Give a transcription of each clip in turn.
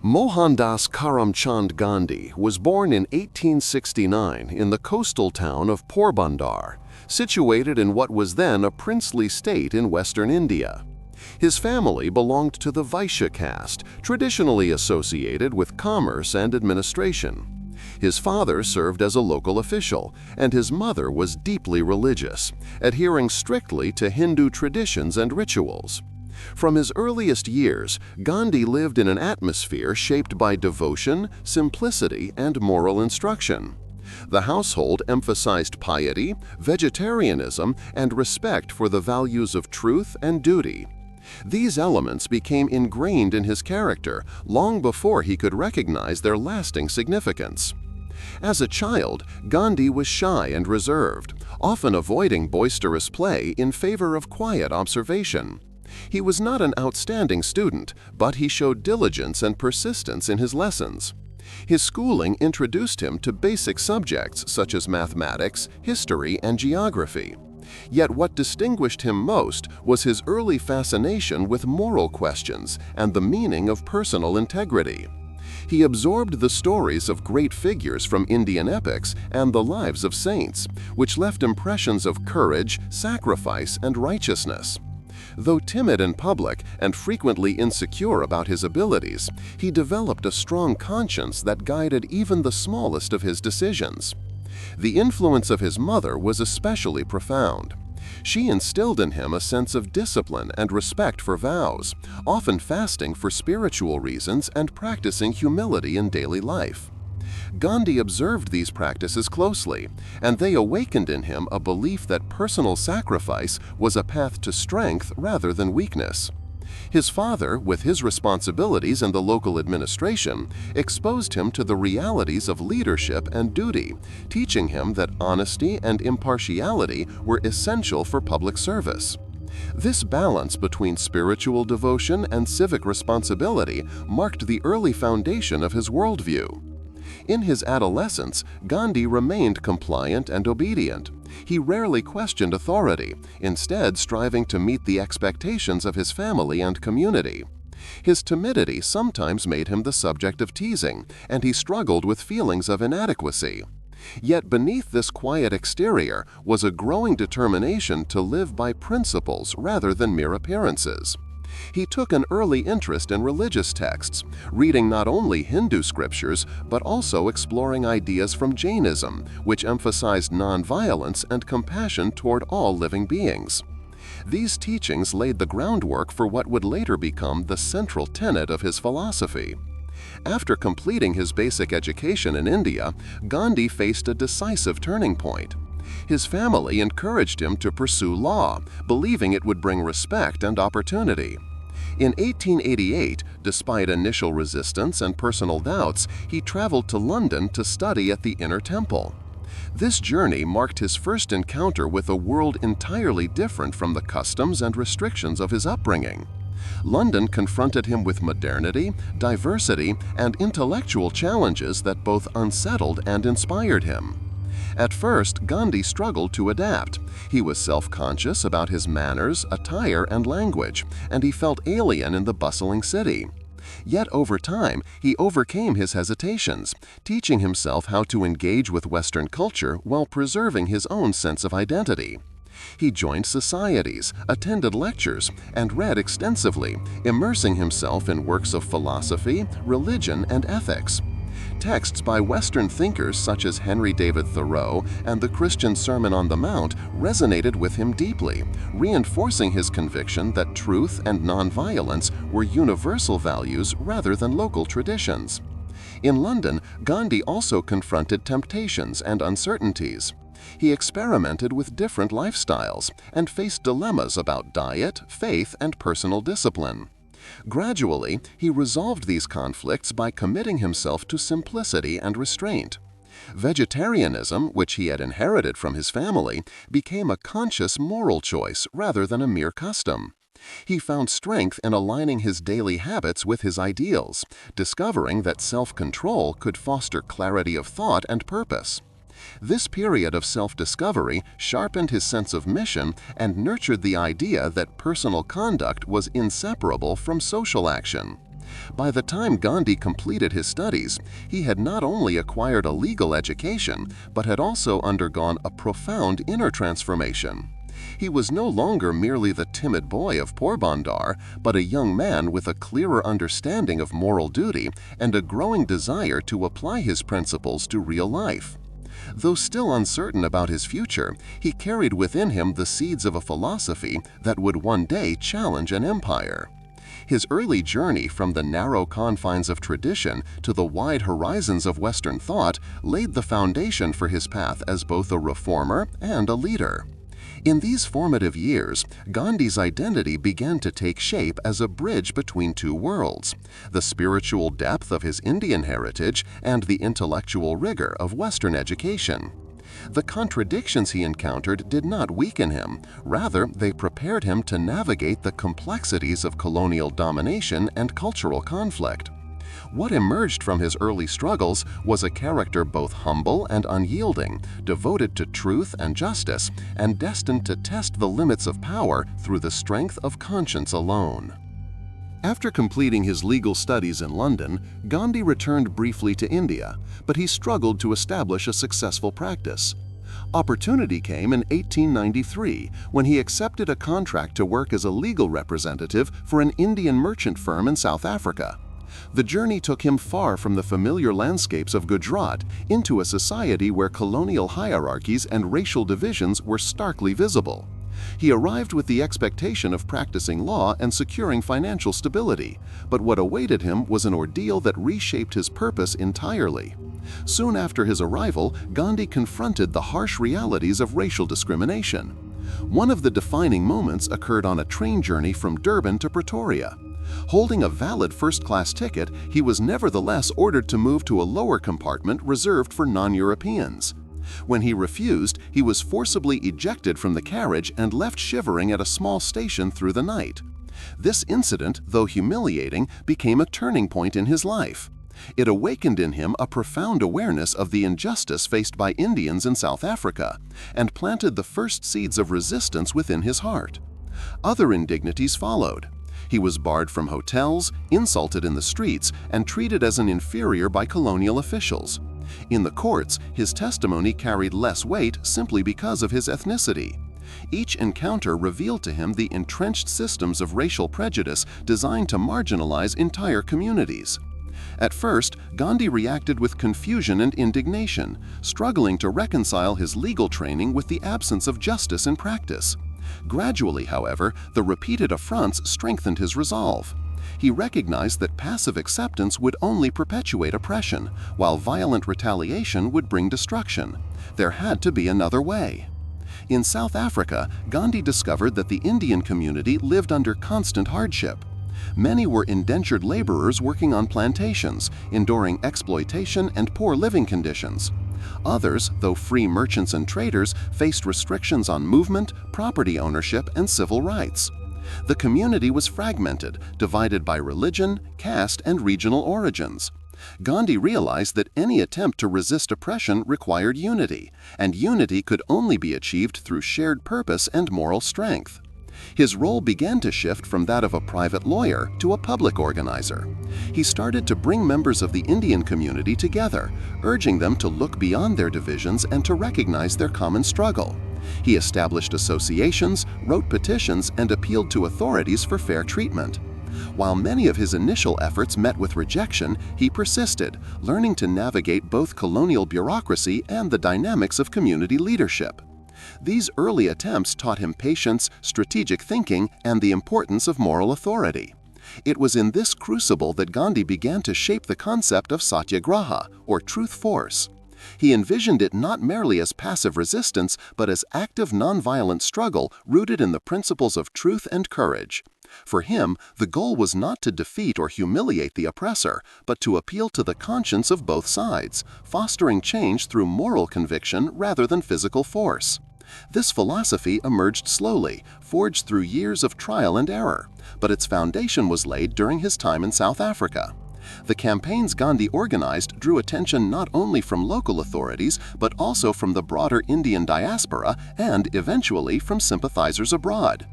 Mohandas Karamchand Gandhi was born in 1869 in the coastal town of Porbandar, situated in what was then a princely state in western India. His family belonged to the Vaishya caste, traditionally associated with commerce and administration. His father served as a local official, and his mother was deeply religious, adhering strictly to Hindu traditions and rituals. From his earliest years, Gandhi lived in an atmosphere shaped by devotion, simplicity, and moral instruction. The household emphasized piety, vegetarianism, and respect for the values of truth and duty. These elements became ingrained in his character long before he could recognize their lasting significance. As a child, Gandhi was shy and reserved, often avoiding boisterous play in favor of quiet observation. He was not an outstanding student, but he showed diligence and persistence in his lessons. His schooling introduced him to basic subjects such as mathematics, history, and geography. Yet what distinguished him most was his early fascination with moral questions and the meaning of personal integrity. He absorbed the stories of great figures from Indian epics and the lives of saints, which left impressions of courage, sacrifice, and righteousness. Though timid in public and frequently insecure about his abilities, he developed a strong conscience that guided even the smallest of his decisions. The influence of his mother was especially profound. She instilled in him a sense of discipline and respect for vows, often fasting for spiritual reasons and practicing humility in daily life. Gandhi observed these practices closely, and they awakened in him a belief that personal sacrifice was a path to strength rather than weakness. His father, with his responsibilities in the local administration, exposed him to the realities of leadership and duty, teaching him that honesty and impartiality were essential for public service. This balance between spiritual devotion and civic responsibility marked the early foundation of his worldview. In his adolescence, Gandhi remained compliant and obedient. He rarely questioned authority, instead striving to meet the expectations of his family and community. His timidity sometimes made him the subject of teasing, and he struggled with feelings of inadequacy. Yet beneath this quiet exterior was a growing determination to live by principles rather than mere appearances. He took an early interest in religious texts, reading not only Hindu scriptures but also exploring ideas from Jainism, which emphasized nonviolence and compassion toward all living beings. These teachings laid the groundwork for what would later become the central tenet of his philosophy. After completing his basic education in India, Gandhi faced a decisive turning point. His family encouraged him to pursue law, believing it would bring respect and opportunity. In 1888, despite initial resistance and personal doubts, he traveled to London to study at the Inner Temple. This journey marked his first encounter with a world entirely different from the customs and restrictions of his upbringing. London confronted him with modernity, diversity, and intellectual challenges that both unsettled and inspired him. At first, Gandhi struggled to adapt. He was self-conscious about his manners, attire, and language, and he felt alien in the bustling city. Yet over time, he overcame his hesitations, teaching himself how to engage with Western culture while preserving his own sense of identity. He joined societies, attended lectures, and read extensively, immersing himself in works of philosophy, religion, and ethics. Texts by Western thinkers such as Henry David Thoreau and the Christian Sermon on the Mount resonated with him deeply, reinforcing his conviction that truth and nonviolence were universal values rather than local traditions. In London, Gandhi also confronted temptations and uncertainties. He experimented with different lifestyles and faced dilemmas about diet, faith, and personal discipline. Gradually, he resolved these conflicts by committing himself to simplicity and restraint. Vegetarianism, which he had inherited from his family, became a conscious moral choice rather than a mere custom. He found strength in aligning his daily habits with his ideals, discovering that self-control could foster clarity of thought and purpose. This period of self-discovery sharpened his sense of mission and nurtured the idea that personal conduct was inseparable from social action. By the time Gandhi completed his studies, he had not only acquired a legal education, but had also undergone a profound inner transformation. He was no longer merely the timid boy of Porbandar, but a young man with a clearer understanding of moral duty and a growing desire to apply his principles to real life. Though still uncertain about his future, he carried within him the seeds of a philosophy that would one day challenge an empire. His early journey from the narrow confines of tradition to the wide horizons of Western thought laid the foundation for his path as both a reformer and a leader. In these formative years, Gandhi's identity began to take shape as a bridge between two worlds, the spiritual depth of his Indian heritage and the intellectual rigor of Western education. The contradictions he encountered did not weaken him, rather they prepared him to navigate the complexities of colonial domination and cultural conflict. What emerged from his early struggles was a character both humble and unyielding, devoted to truth and justice, and destined to test the limits of power through the strength of conscience alone. After completing his legal studies in London, Gandhi returned briefly to India, but he struggled to establish a successful practice. Opportunity came in 1893 when he accepted a contract to work as a legal representative for an Indian merchant firm in South Africa. The journey took him far from the familiar landscapes of Gujarat into a society where colonial hierarchies and racial divisions were starkly visible. He arrived with the expectation of practicing law and securing financial stability, but what awaited him was an ordeal that reshaped his purpose entirely. Soon after his arrival, Gandhi confronted the harsh realities of racial discrimination. One of the defining moments occurred on a train journey from Durban to Pretoria. Holding a valid first-class ticket, he was nevertheless ordered to move to a lower compartment reserved for non-Europeans. When he refused, he was forcibly ejected from the carriage and left shivering at a small station through the night. This incident, though humiliating, became a turning point in his life. It awakened in him a profound awareness of the injustice faced by Indians in South Africa and planted the first seeds of resistance within his heart. Other indignities followed. He was barred from hotels, insulted in the streets, and treated as an inferior by colonial officials. In the courts, his testimony carried less weight simply because of his ethnicity. Each encounter revealed to him the entrenched systems of racial prejudice designed to marginalize entire communities. At first, Gandhi reacted with confusion and indignation, struggling to reconcile his legal training with the absence of justice in practice. Gradually, however, the repeated affronts strengthened his resolve. He recognized that passive acceptance would only perpetuate oppression, while violent retaliation would bring destruction. There had to be another way. In South Africa, Gandhi discovered that the Indian community lived under constant hardship. Many were indentured laborers working on plantations, enduring exploitation and poor living conditions. Others, though free merchants and traders, faced restrictions on movement, property ownership, and civil rights. The community was fragmented, divided by religion, caste, and regional origins. Gandhi realized that any attempt to resist oppression required unity, and unity could only be achieved through shared purpose and moral strength. His role began to shift from that of a private lawyer to a public organizer. He started to bring members of the Indian community together, urging them to look beyond their divisions and to recognize their common struggle. He established associations, wrote petitions, and appealed to authorities for fair treatment. While many of his initial efforts met with rejection, he persisted, learning to navigate both colonial bureaucracy and the dynamics of community leadership. These early attempts taught him patience, strategic thinking, and the importance of moral authority. It was in this crucible that Gandhi began to shape the concept of satyagraha, or truth force. He envisioned it not merely as passive resistance, but as active nonviolent struggle rooted in the principles of truth and courage. For him, the goal was not to defeat or humiliate the oppressor, but to appeal to the conscience of both sides, fostering change through moral conviction rather than physical force. This philosophy emerged slowly, forged through years of trial and error, but its foundation was laid during his time in South Africa. The campaigns Gandhi organized drew attention not only from local authorities, but also from the broader Indian diaspora and, eventually, from sympathizers abroad.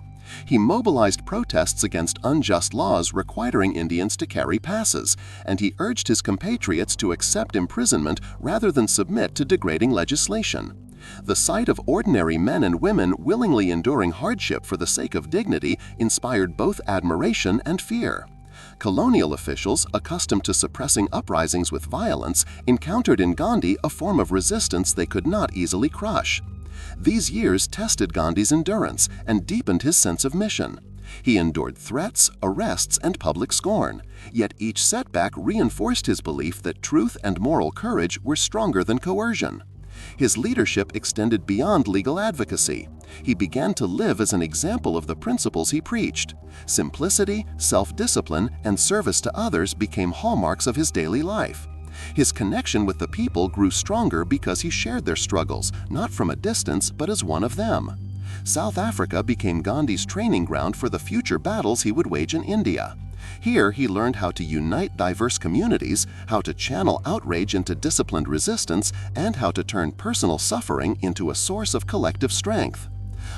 He mobilized protests against unjust laws requiring Indians to carry passes, and he urged his compatriots to accept imprisonment rather than submit to degrading legislation. The sight of ordinary men and women willingly enduring hardship for the sake of dignity inspired both admiration and fear. Colonial officials, accustomed to suppressing uprisings with violence, encountered in Gandhi a form of resistance they could not easily crush. These years tested Gandhi's endurance and deepened his sense of mission. He endured threats, arrests, and public scorn, yet each setback reinforced his belief that truth and moral courage were stronger than coercion. His leadership extended beyond legal advocacy. He began to live as an example of the principles he preached. Simplicity, self-discipline, and service to others became hallmarks of his daily life. His connection with the people grew stronger because he shared their struggles, not from a distance, but as one of them. South Africa became Gandhi's training ground for the future battles he would wage in India. Here he learned how to unite diverse communities, how to channel outrage into disciplined resistance, and how to turn personal suffering into a source of collective strength.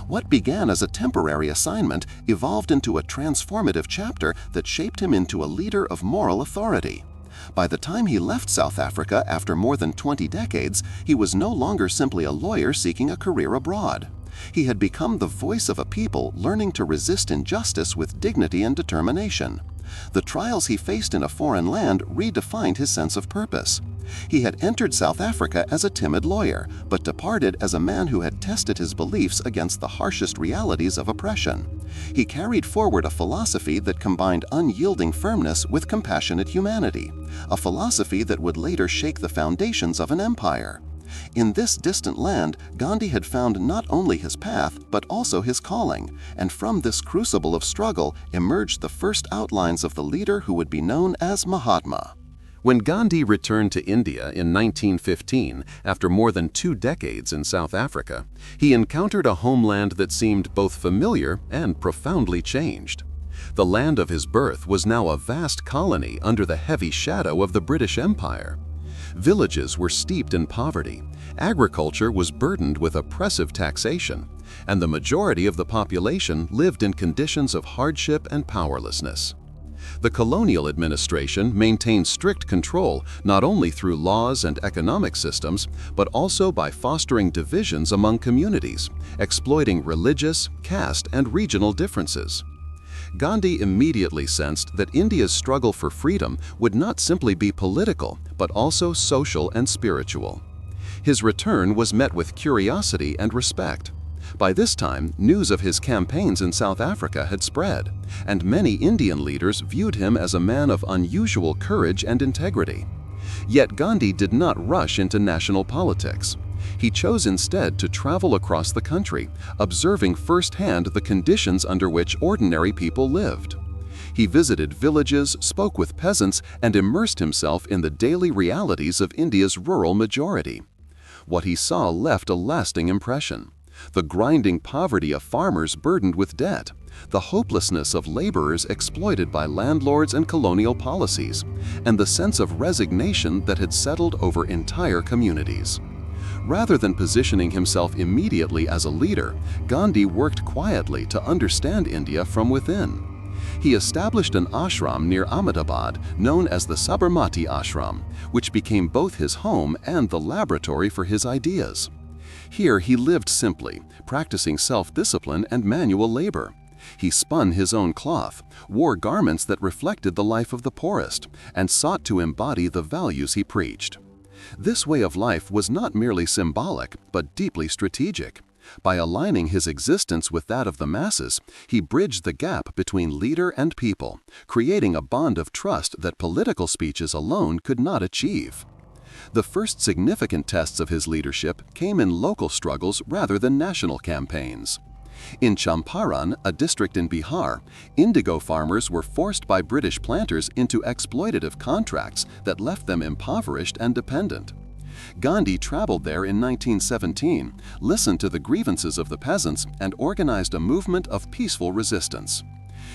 What began as a temporary assignment evolved into a transformative chapter that shaped him into a leader of moral authority. By the time he left South Africa after more than 20 decades, he was no longer simply a lawyer seeking a career abroad. He had become the voice of a people learning to resist injustice with dignity and determination. The trials he faced in a foreign land redefined his sense of purpose. He had entered South Africa as a timid lawyer, but departed as a man who had tested his beliefs against the harshest realities of oppression. He carried forward a philosophy that combined unyielding firmness with compassionate humanity, a philosophy that would later shake the foundations of an empire. In this distant land, Gandhi had found not only his path, but also his calling, and from this crucible of struggle emerged the first outlines of the leader who would be known as Mahatma. When Gandhi returned to India in 1915, after more than 2 decades in South Africa, he encountered a homeland that seemed both familiar and profoundly changed. The land of his birth was now a vast colony under the heavy shadow of the British Empire. Villages were steeped in poverty, agriculture was burdened with oppressive taxation, and the majority of the population lived in conditions of hardship and powerlessness. The colonial administration maintained strict control not only through laws and economic systems, but also by fostering divisions among communities, exploiting religious, caste, and regional differences. Gandhi immediately sensed that India's struggle for freedom would not simply be political, but also social and spiritual. His return was met with curiosity and respect. By this time, news of his campaigns in South Africa had spread, and many Indian leaders viewed him as a man of unusual courage and integrity. Yet Gandhi did not rush into national politics. He chose instead to travel across the country, observing firsthand the conditions under which ordinary people lived. He visited villages, spoke with peasants, and immersed himself in the daily realities of India's rural majority. What he saw left a lasting impression. The grinding poverty of farmers burdened with debt, the hopelessness of laborers exploited by landlords and colonial policies, and the sense of resignation that had settled over entire communities. Rather than positioning himself immediately as a leader, Gandhi worked quietly to understand India from within. He established an ashram near Ahmedabad known as the Sabarmati Ashram, which became both his home and the laboratory for his ideas. Here he lived simply, practicing self-discipline and manual labor. He spun his own cloth, wore garments that reflected the life of the poorest, and sought to embody the values he preached. This way of life was not merely symbolic, but deeply strategic. By aligning his existence with that of the masses, he bridged the gap between leader and people, creating a bond of trust that political speeches alone could not achieve. The first significant tests of his leadership came in local struggles rather than national campaigns. In Champaran, a district in Bihar, indigo farmers were forced by British planters into exploitative contracts that left them impoverished and dependent. Gandhi traveled there in 1917, listened to the grievances of the peasants, and organized a movement of peaceful resistance.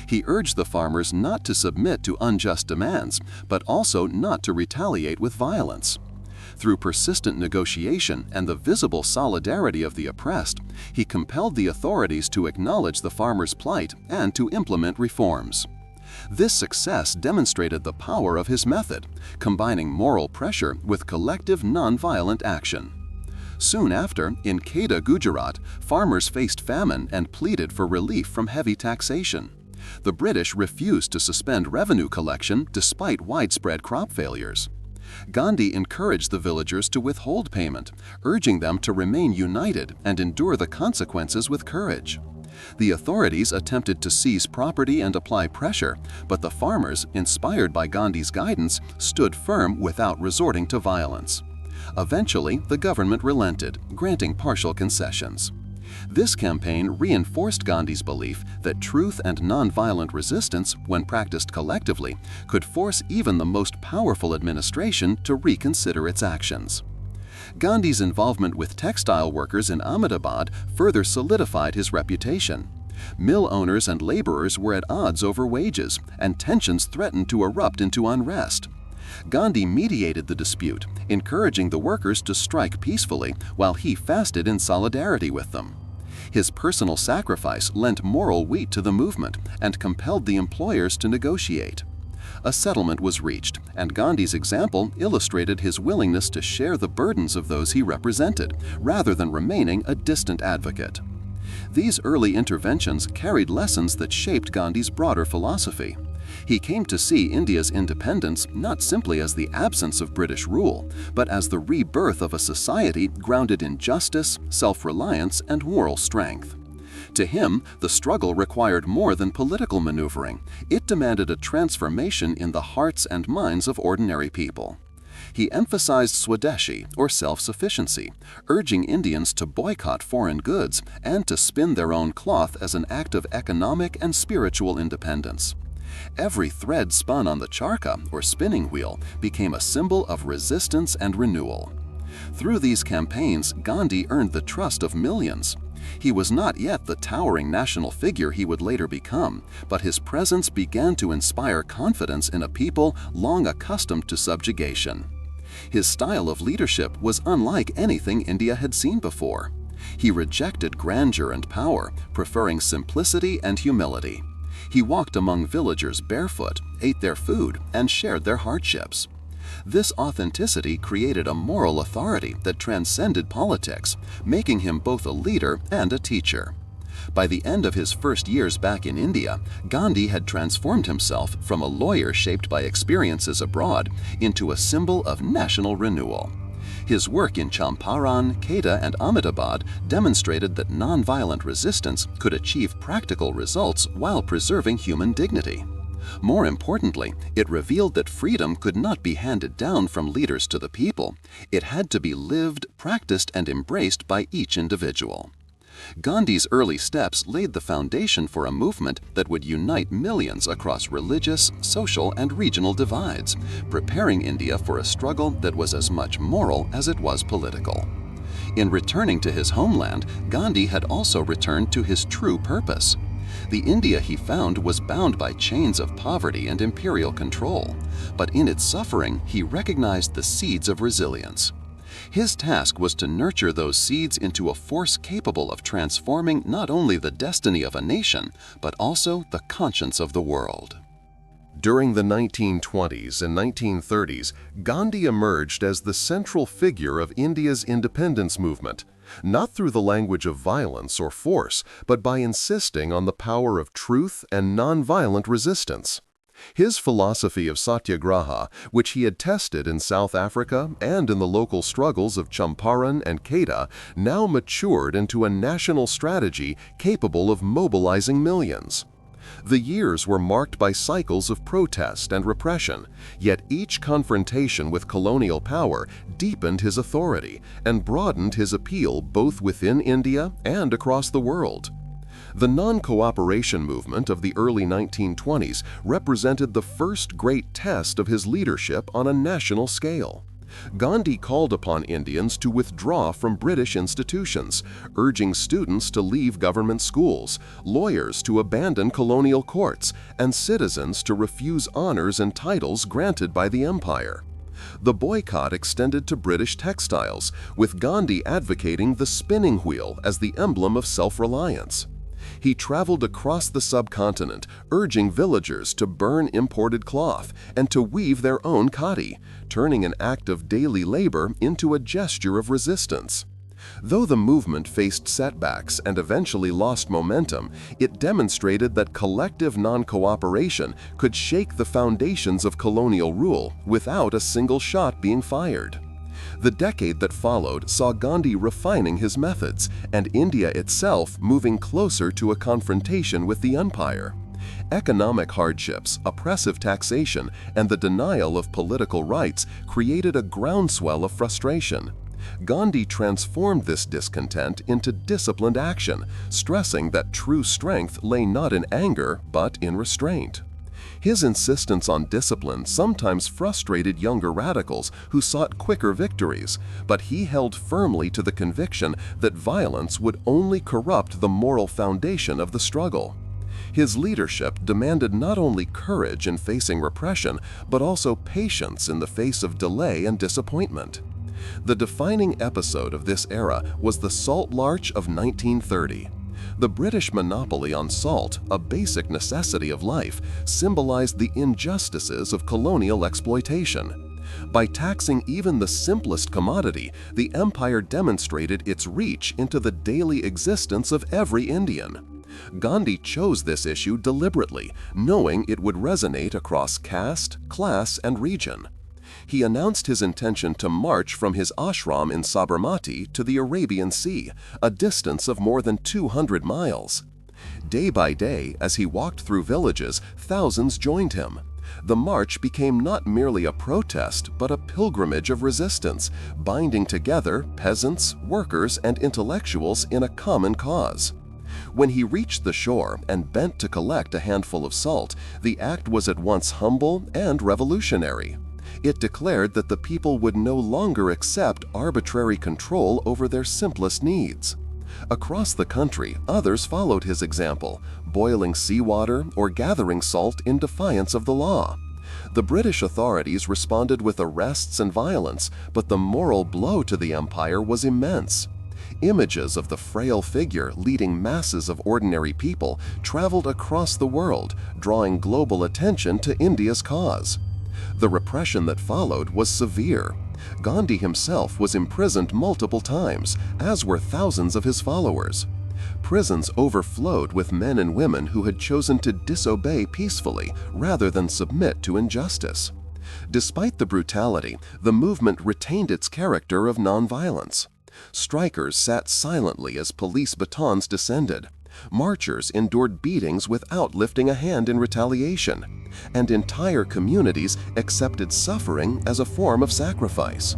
He urged the farmers not to submit to unjust demands, but also not to retaliate with violence. Through persistent negotiation and the visible solidarity of the oppressed, he compelled the authorities to acknowledge the farmers' plight and to implement reforms. This success demonstrated the power of his method, combining moral pressure with collective nonviolent action. Soon after, in Kheda, Gujarat, farmers faced famine and pleaded for relief from heavy taxation. The British refused to suspend revenue collection despite widespread crop failures. Gandhi encouraged the villagers to withhold payment, urging them to remain united and endure the consequences with courage. The authorities attempted to seize property and apply pressure, but the farmers, inspired by Gandhi's guidance, stood firm without resorting to violence. Eventually, the government relented, granting partial concessions. This campaign reinforced Gandhi's belief that truth and nonviolent resistance, when practiced collectively, could force even the most powerful administration to reconsider its actions. Gandhi's involvement with textile workers in Ahmedabad further solidified his reputation. Mill owners and laborers were at odds over wages, and tensions threatened to erupt into unrest. Gandhi mediated the dispute, encouraging the workers to strike peacefully while he fasted in solidarity with them. His personal sacrifice lent moral weight to the movement and compelled the employers to negotiate. A settlement was reached, and Gandhi's example illustrated his willingness to share the burdens of those he represented, rather than remaining a distant advocate. These early interventions carried lessons that shaped Gandhi's broader philosophy. He came to see India's independence not simply as the absence of British rule, but as the rebirth of a society grounded in justice, self-reliance, and moral strength. To him, the struggle required more than political maneuvering. It demanded a transformation in the hearts and minds of ordinary people. He emphasized Swadeshi, or self-sufficiency, urging Indians to boycott foreign goods and to spin their own cloth as an act of economic and spiritual independence. Every thread spun on the charkha, or spinning wheel, became a symbol of resistance and renewal. Through these campaigns, Gandhi earned the trust of millions. He was not yet the towering national figure he would later become, but his presence began to inspire confidence in a people long accustomed to subjugation. His style of leadership was unlike anything India had seen before. He rejected grandeur and power, preferring simplicity and humility. He walked among villagers barefoot, ate their food, and shared their hardships. This authenticity created a moral authority that transcended politics, making him both a leader and a teacher. By the end of his first years back in India, Gandhi had transformed himself from a lawyer shaped by experiences abroad into a symbol of national renewal. His work in Champaran, Kheda, and Ahmedabad demonstrated that nonviolent resistance could achieve practical results while preserving human dignity. More importantly, it revealed that freedom could not be handed down from leaders to the people. It had to be lived, practiced, and embraced by each individual. Gandhi's early steps laid the foundation for a movement that would unite millions across religious, social, and regional divides, preparing India for a struggle that was as much moral as it was political. In returning to his homeland, Gandhi had also returned to his true purpose. The India he found was bound by chains of poverty and imperial control, but in its suffering he recognized the seeds of resilience. His task was to nurture those seeds into a force capable of transforming not only the destiny of a nation, but also the conscience of the world. During the 1920s and 1930s, Gandhi emerged as the central figure of India's independence movement, not through the language of violence or force, but by insisting on the power of truth and nonviolent resistance. His philosophy of satyagraha, which he had tested in South Africa and in the local struggles of Champaran and Kheda, now matured into a national strategy capable of mobilizing millions. The years were marked by cycles of protest and repression, yet each confrontation with colonial power deepened his authority and broadened his appeal both within India and across the world. The non-cooperation movement of the early 1920s represented the first great test of his leadership on a national scale. Gandhi called upon Indians to withdraw from British institutions, urging students to leave government schools, lawyers to abandon colonial courts, and citizens to refuse honors and titles granted by the empire. The boycott extended to British textiles, with Gandhi advocating the spinning wheel as the emblem of self-reliance. He traveled across the subcontinent, urging villagers to burn imported cloth and to weave their own khadi, turning an act of daily labor into a gesture of resistance. Though the movement faced setbacks and eventually lost momentum, it demonstrated that collective non-cooperation could shake the foundations of colonial rule without a single shot being fired. The decade that followed saw Gandhi refining his methods and India itself moving closer to a confrontation with the empire. Economic hardships, oppressive taxation, and the denial of political rights created a groundswell of frustration. Gandhi transformed this discontent into disciplined action, stressing that true strength lay not in anger but in restraint. His insistence on discipline sometimes frustrated younger radicals who sought quicker victories, but he held firmly to the conviction that violence would only corrupt the moral foundation of the struggle. His leadership demanded not only courage in facing repression, but also patience in the face of delay and disappointment. The defining episode of this era was the Salt March of 1930. The British monopoly on salt, a basic necessity of life, symbolized the injustices of colonial exploitation. By taxing even the simplest commodity, the empire demonstrated its reach into the daily existence of every Indian. Gandhi chose this issue deliberately, knowing it would resonate across caste, class, and region. He announced his intention to march from his ashram in Sabarmati to the Arabian Sea, a distance of more than 200 miles. Day by day, as he walked through villages, thousands joined him. The march became not merely a protest, but a pilgrimage of resistance, binding together peasants, workers, and intellectuals in a common cause. When he reached the shore and bent to collect a handful of salt, the act was at once humble and revolutionary. It declared that the people would no longer accept arbitrary control over their simplest needs. Across the country, others followed his example, boiling seawater or gathering salt in defiance of the law. The British authorities responded with arrests and violence, but the moral blow to the empire was immense. Images of the frail figure leading masses of ordinary people traveled across the world, drawing global attention to India's cause. The repression that followed was severe. Gandhi himself was imprisoned multiple times, as were thousands of his followers. Prisons overflowed with men and women who had chosen to disobey peacefully rather than submit to injustice. Despite the brutality, the movement retained its character of nonviolence. Strikers sat silently as police batons descended. Marchers endured beatings without lifting a hand in retaliation, and entire communities accepted suffering as a form of sacrifice.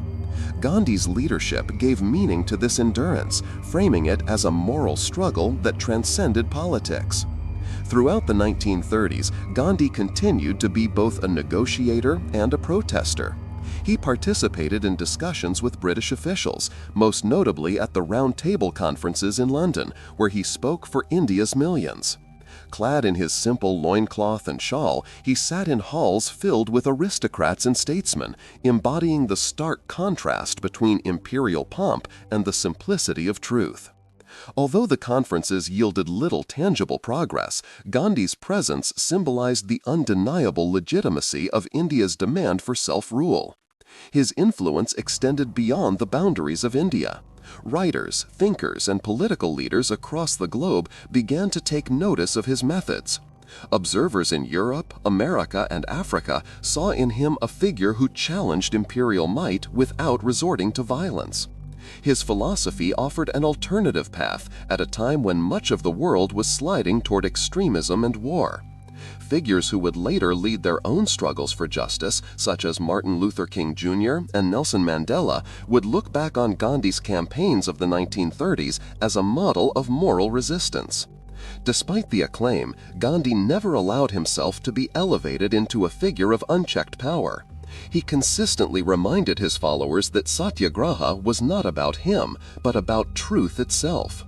Gandhi's leadership gave meaning to this endurance, framing it as a moral struggle that transcended politics. Throughout the 1930s, Gandhi continued to be both a negotiator and a protester. He participated in discussions with British officials, most notably at the Round Table conferences in London, where he spoke for India's millions. Clad in his simple loincloth and shawl, he sat in halls filled with aristocrats and statesmen, embodying the stark contrast between imperial pomp and the simplicity of truth. Although the conferences yielded little tangible progress, Gandhi's presence symbolized the undeniable legitimacy of India's demand for self-rule. His influence extended beyond the boundaries of India. Writers, thinkers, and political leaders across the globe began to take notice of his methods. Observers in Europe, America, and Africa saw in him a figure who challenged imperial might without resorting to violence. His philosophy offered an alternative path at a time when much of the world was sliding toward extremism and war. Figures who would later lead their own struggles for justice, such as Martin Luther King Jr. and Nelson Mandela, would look back on Gandhi's campaigns of the 1930s as a model of moral resistance. Despite the acclaim, Gandhi never allowed himself to be elevated into a figure of unchecked power. He consistently reminded his followers that satyagraha was not about him, but about truth itself.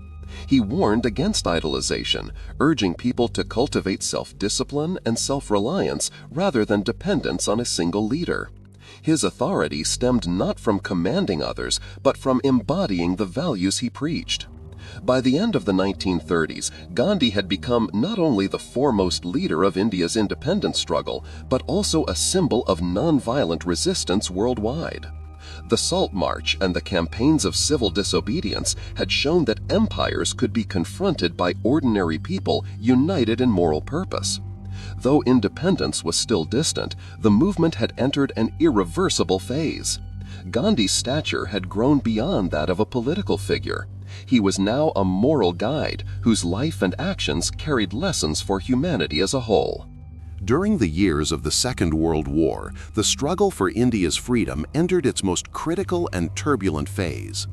He warned against idolization, urging people to cultivate self-discipline and self-reliance rather than dependence on a single leader. His authority stemmed not from commanding others, but from embodying the values he preached. By the end of the 1930s, Gandhi had become not only the foremost leader of India's independence struggle, but also a symbol of nonviolent resistance worldwide. The Salt March and the campaigns of civil disobedience had shown that empires could be confronted by ordinary people united in moral purpose. Though independence was still distant, the movement had entered an irreversible phase. Gandhi's stature had grown beyond that of a political figure. He was now a moral guide whose life and actions carried lessons for humanity as a whole. During the years of the Second World War, the struggle for India's freedom entered its most critical and turbulent phase.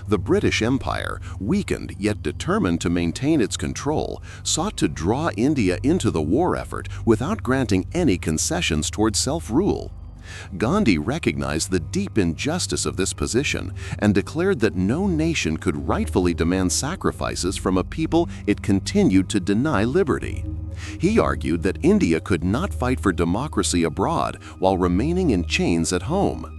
The British Empire, weakened yet determined to maintain its control, sought to draw India into the war effort without granting any concessions towards self-rule. Gandhi recognized the deep injustice of this position and declared that no nation could rightfully demand sacrifices from a people it continued to deny liberty. He argued that India could not fight for democracy abroad while remaining in chains at home.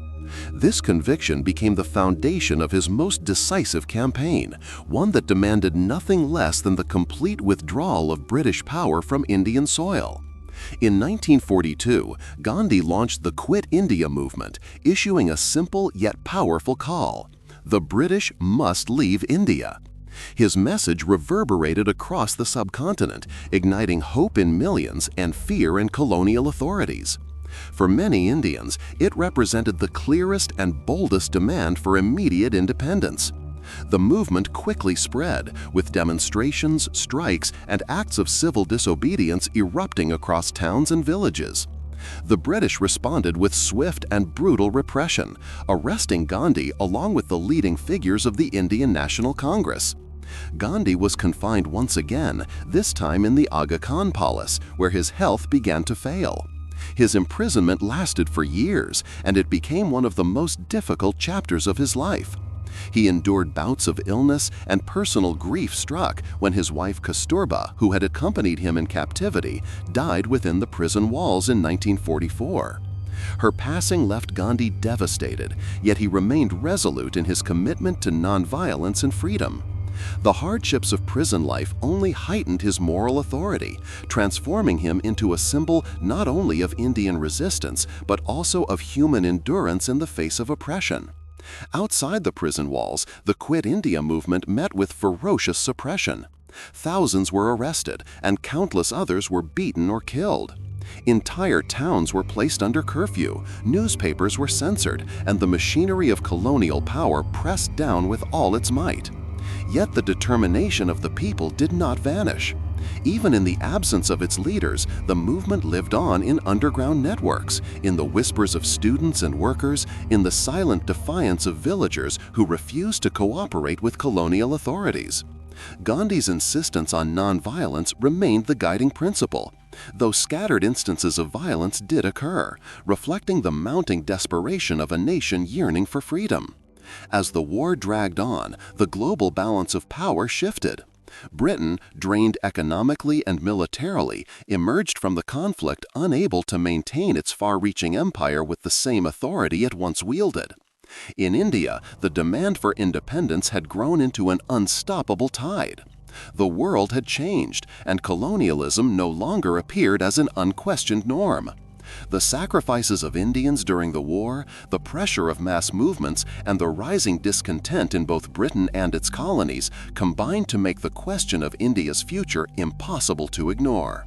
This conviction became the foundation of his most decisive campaign, one that demanded nothing less than the complete withdrawal of British power from Indian soil. In 1942, Gandhi launched the Quit India movement, issuing a simple yet powerful call: the British must leave India. His message reverberated across the subcontinent, igniting hope in millions and fear in colonial authorities. For many Indians, it represented the clearest and boldest demand for immediate independence. The movement quickly spread, with demonstrations, strikes, and acts of civil disobedience erupting across towns and villages. The British responded with swift and brutal repression, arresting Gandhi along with the leading figures of the Indian National Congress. Gandhi was confined once again, this time in the Aga Khan Palace, where his health began to fail. His imprisonment lasted for years, and it became one of the most difficult chapters of his life. He endured bouts of illness, and personal grief struck when his wife Kasturba, who had accompanied him in captivity, died within the prison walls in 1944. Her passing left Gandhi devastated, yet he remained resolute in his commitment to nonviolence and freedom. The hardships of prison life only heightened his moral authority, transforming him into a symbol not only of Indian resistance, but also of human endurance in the face of oppression. Outside the prison walls, the Quit India movement met with ferocious suppression. Thousands were arrested, and countless others were beaten or killed. Entire towns were placed under curfew, newspapers were censored, and the machinery of colonial power pressed down with all its might. Yet the determination of the people did not vanish. Even in the absence of its leaders, the movement lived on in underground networks, in the whispers of students and workers, in the silent defiance of villagers who refused to cooperate with colonial authorities. Gandhi's insistence on nonviolence remained the guiding principle, though scattered instances of violence did occur, reflecting the mounting desperation of a nation yearning for freedom. As the war dragged on, the global balance of power shifted. Britain, drained economically and militarily, emerged from the conflict unable to maintain its far-reaching empire with the same authority it once wielded. In India, the demand for independence had grown into an unstoppable tide. The world had changed, and colonialism no longer appeared as an unquestioned norm. The sacrifices of Indians during the war, the pressure of mass movements, and the rising discontent in both Britain and its colonies combined to make the question of India's future impossible to ignore.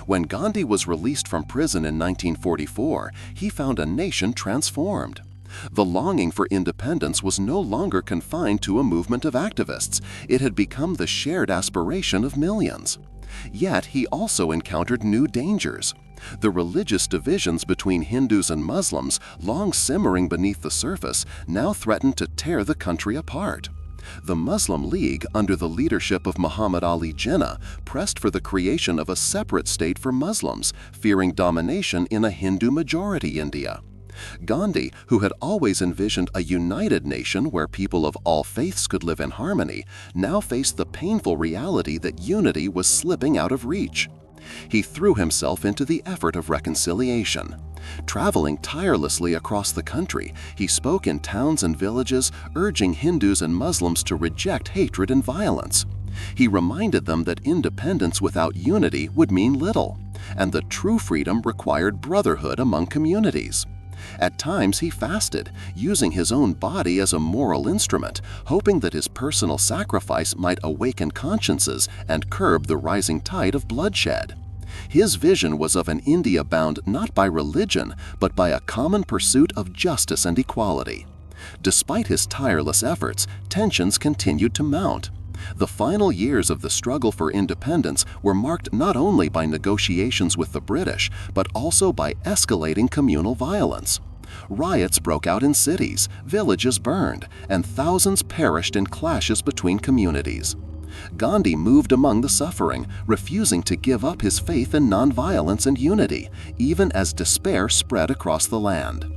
When Gandhi was released from prison in 1944, he found a nation transformed. The longing for independence was no longer confined to a movement of activists. It had become the shared aspiration of millions. Yet he also encountered new dangers. The religious divisions between Hindus and Muslims, long simmering beneath the surface, now threatened to tear the country apart. The Muslim League, under the leadership of Muhammad Ali Jinnah, pressed for the creation of a separate state for Muslims, fearing domination in a Hindu-majority India. Gandhi, who had always envisioned a united nation where people of all faiths could live in harmony, now faced the painful reality that unity was slipping out of reach. He threw himself into the effort of reconciliation. Traveling tirelessly across the country, he spoke in towns and villages, urging Hindus and Muslims to reject hatred and violence. He reminded them that independence without unity would mean little, and that true freedom required brotherhood among communities. At times he fasted, using his own body as a moral instrument, hoping that his personal sacrifice might awaken consciences and curb the rising tide of bloodshed. His vision was of an India bound not by religion, but by a common pursuit of justice and equality. Despite his tireless efforts, tensions continued to mount. The final years of the struggle for independence were marked not only by negotiations with the British, but also by escalating communal violence. Riots broke out in cities, villages burned, and thousands perished in clashes between communities. Gandhi moved among the suffering, refusing to give up his faith in nonviolence and unity, even as despair spread across the land.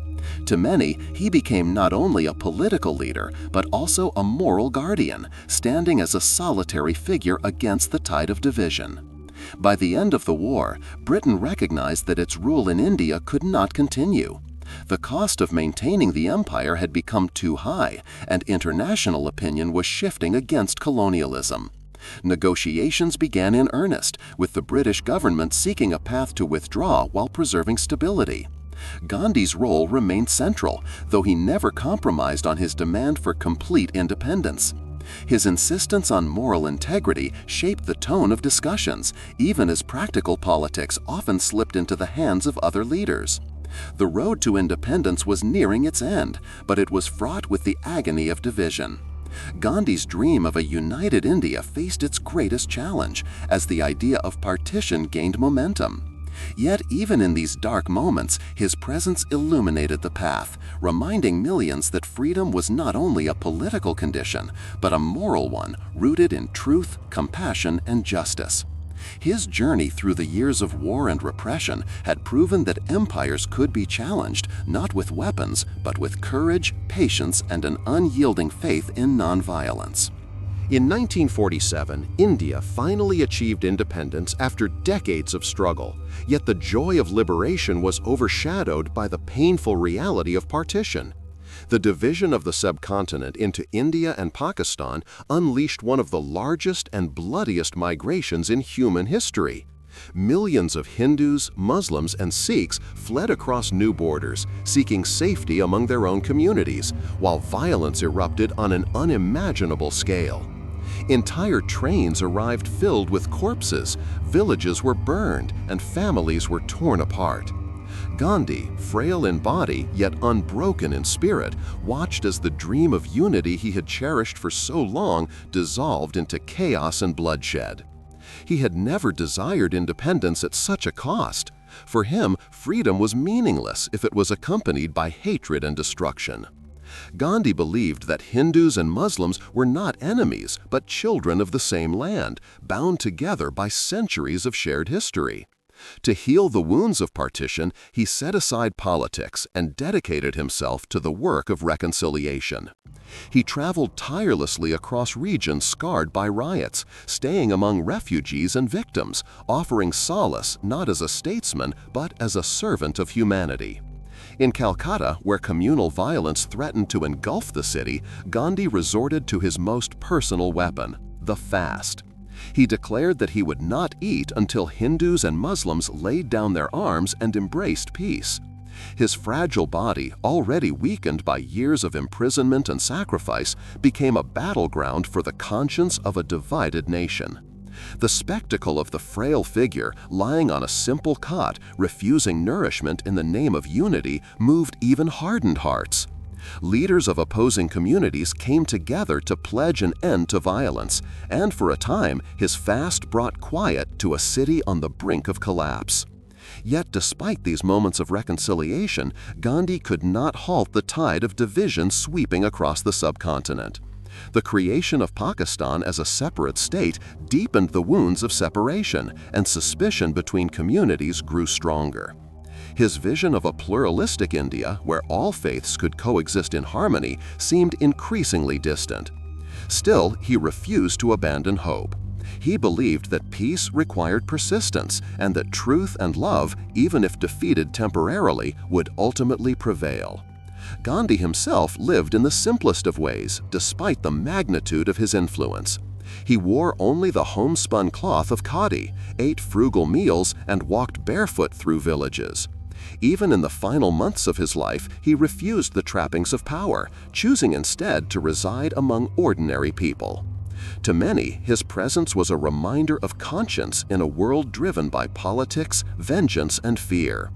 To many, he became not only a political leader, but also a moral guardian, standing as a solitary figure against the tide of division. By the end of the war, Britain recognized that its rule in India could not continue. The cost of maintaining the empire had become too high, and international opinion was shifting against colonialism. Negotiations began in earnest, with the British government seeking a path to withdraw while preserving stability. Gandhi's role remained central, though he never compromised on his demand for complete independence. His insistence on moral integrity shaped the tone of discussions, even as practical politics often slipped into the hands of other leaders. The road to independence was nearing its end, but it was fraught with the agony of division. Gandhi's dream of a united India faced its greatest challenge, as the idea of partition gained momentum. Yet even in these dark moments, his presence illuminated the path, reminding millions that freedom was not only a political condition, but a moral one rooted in truth, compassion, and justice. His journey through the years of war and repression had proven that empires could be challenged not with weapons, but with courage, patience, and an unyielding faith in nonviolence. In 1947, India finally achieved independence after decades of struggle, yet the joy of liberation was overshadowed by the painful reality of partition. The division of the subcontinent into India and Pakistan unleashed one of the largest and bloodiest migrations in human history. Millions of Hindus, Muslims, and Sikhs fled across new borders, seeking safety among their own communities, while violence erupted on an unimaginable scale. Entire trains arrived filled with corpses, villages were burned, and families were torn apart. Gandhi, frail in body yet unbroken in spirit, watched as the dream of unity he had cherished for so long dissolved into chaos and bloodshed. He had never desired independence at such a cost. For him, freedom was meaningless if it was accompanied by hatred and destruction. Gandhi believed that Hindus and Muslims were not enemies, but children of the same land, bound together by centuries of shared history. To heal the wounds of partition, he set aside politics and dedicated himself to the work of reconciliation. He traveled tirelessly across regions scarred by riots, staying among refugees and victims, offering solace not as a statesman but as a servant of humanity. In Calcutta, where communal violence threatened to engulf the city, Gandhi resorted to his most personal weapon, the fast. He declared that he would not eat until Hindus and Muslims laid down their arms and embraced peace. His fragile body, already weakened by years of imprisonment and sacrifice, became a battleground for the conscience of a divided nation. The spectacle of the frail figure lying on a simple cot, refusing nourishment in the name of unity, moved even hardened hearts. Leaders of opposing communities came together to pledge an end to violence, and for a time, his fast brought quiet to a city on the brink of collapse. Yet despite these moments of reconciliation, Gandhi could not halt the tide of division sweeping across the subcontinent. The creation of Pakistan as a separate state deepened the wounds of separation, and suspicion between communities grew stronger. His vision of a pluralistic India, where all faiths could coexist in harmony, seemed increasingly distant. Still, he refused to abandon hope. He believed that peace required persistence and that truth and love, even if defeated temporarily, would ultimately prevail. Gandhi himself lived in the simplest of ways, despite the magnitude of his influence. He wore only the homespun cloth of khadi, ate frugal meals, and walked barefoot through villages. Even in the final months of his life, he refused the trappings of power, choosing instead to reside among ordinary people. To many, his presence was a reminder of conscience in a world driven by politics, vengeance, and fear.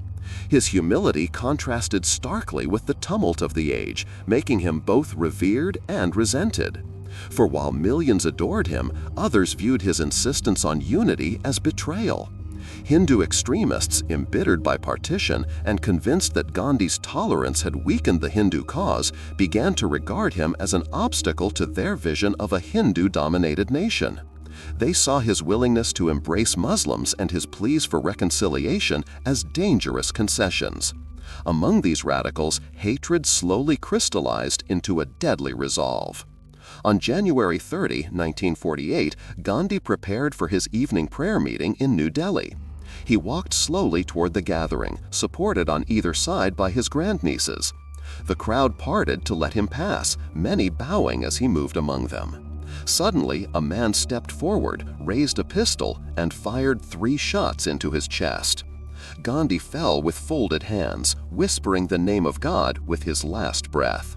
His humility contrasted starkly with the tumult of the age, making him both revered and resented. For while millions adored him, others viewed his insistence on unity as betrayal. Hindu extremists, embittered by partition and convinced that Gandhi's tolerance had weakened the Hindu cause, began to regard him as an obstacle to their vision of a Hindu-dominated nation. They saw his willingness to embrace Muslims and his pleas for reconciliation as dangerous concessions. Among these radicals, hatred slowly crystallized into a deadly resolve. On January 30, 1948, Gandhi prepared for his evening prayer meeting in New Delhi. He walked slowly toward the gathering, supported on either side by his grandnieces. The crowd parted to let him pass, many bowing as he moved among them. Suddenly, a man stepped forward, raised a pistol, and fired 3 shots into his chest. Gandhi fell with folded hands, whispering the name of God with his last breath.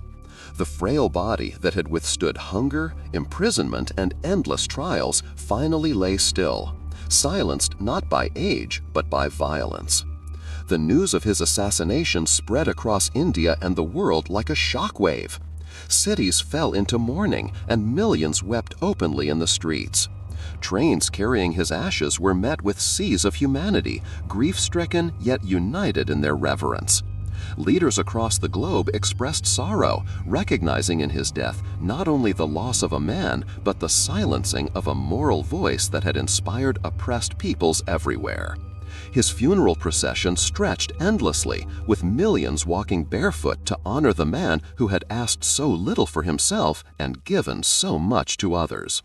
The frail body that had withstood hunger, imprisonment, and endless trials finally lay still, silenced not by age but by violence. The news of his assassination spread across India and the world like a shockwave. Cities fell into mourning, and millions wept openly in the streets. Trains carrying his ashes were met with seas of humanity, grief-stricken yet united in their reverence. Leaders across the globe expressed sorrow, recognizing in his death not only the loss of a man, but the silencing of a moral voice that had inspired oppressed peoples everywhere. His funeral procession stretched endlessly, with millions walking barefoot to honor the man who had asked so little for himself and given so much to others.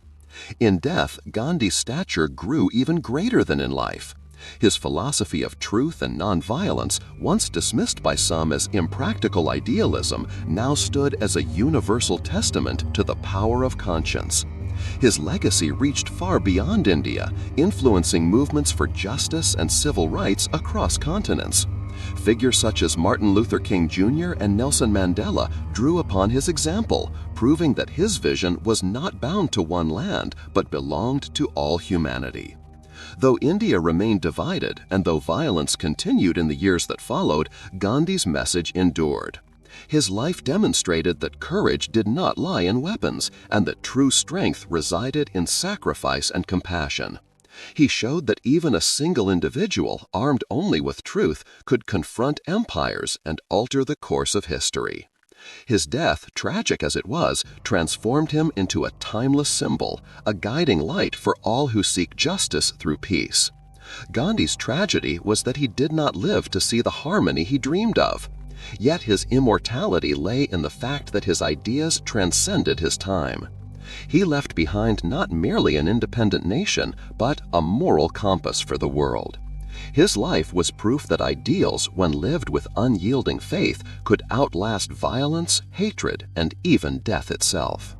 In death, Gandhi's stature grew even greater than in life. His philosophy of truth and nonviolence, once dismissed by some as impractical idealism, now stood as a universal testament to the power of conscience. His legacy reached far beyond India, influencing movements for justice and civil rights across continents. Figures such as Martin Luther King Jr. and Nelson Mandela drew upon his example, proving that his vision was not bound to one land, but belonged to all humanity. Though India remained divided, and though violence continued in the years that followed, Gandhi's message endured. His life demonstrated that courage did not lie in weapons, and that true strength resided in sacrifice and compassion. He showed that even a single individual, armed only with truth, could confront empires and alter the course of history. His death, tragic as it was, transformed him into a timeless symbol, a guiding light for all who seek justice through peace. Gandhi's tragedy was that he did not live to see the harmony he dreamed of. Yet his immortality lay in the fact that his ideas transcended his time. He left behind not merely an independent nation, but a moral compass for the world. His life was proof that ideals, when lived with unyielding faith, could outlast violence, hatred, and even death itself.